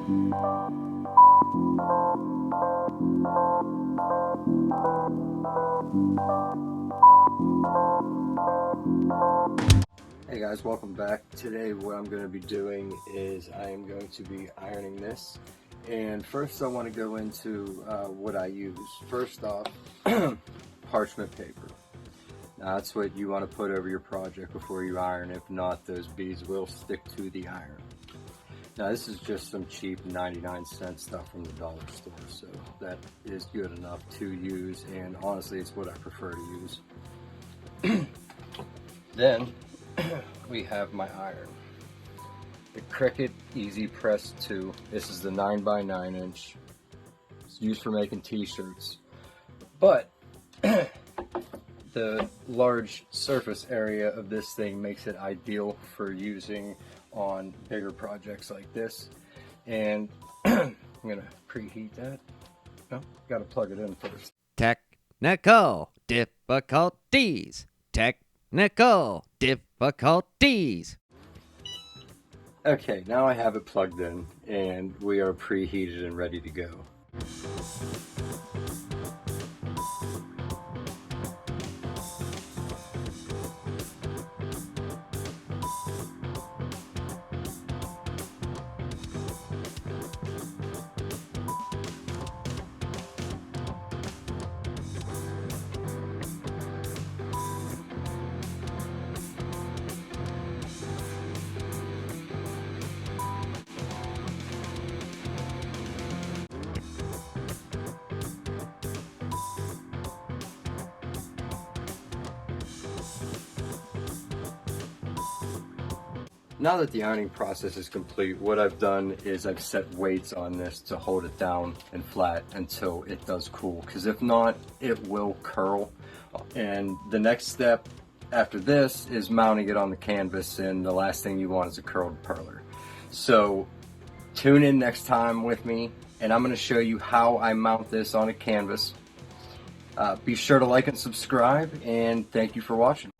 Hey guys, welcome back. Today what I'm going to be doing is I am going to be ironing this, and first I want to go into what I use. First off, parchment paper. Now that's what you want to put over your project before you iron. If not, those beads will stick to the iron. Now this is just some cheap 99-cent stuff from the dollar store, so that is good enough to use, and honestly it's what I prefer to use. Then we have my iron. The CRICUT Easy Press 2. This is the 9x9 inch. It's used for making t-shirts. But the large surface area of this thing makes it ideal for using on bigger projects like this. And I'm gonna preheat that. No, gotta plug it in first. Technical difficulties. Technical difficulties. Okay, now I have it plugged in and we are preheated and ready to go. Now that the ironing process is complete, what I've done is I've set weights on this to hold it down and flat until it does cool, because if not, it will curl. And the next step after this is mounting it on the canvas, and the last thing you want is a curled perler. So tune in next time with me, and I'm going to show you how I mount this on a canvas. Be sure to like and subscribe, and thank you for watching.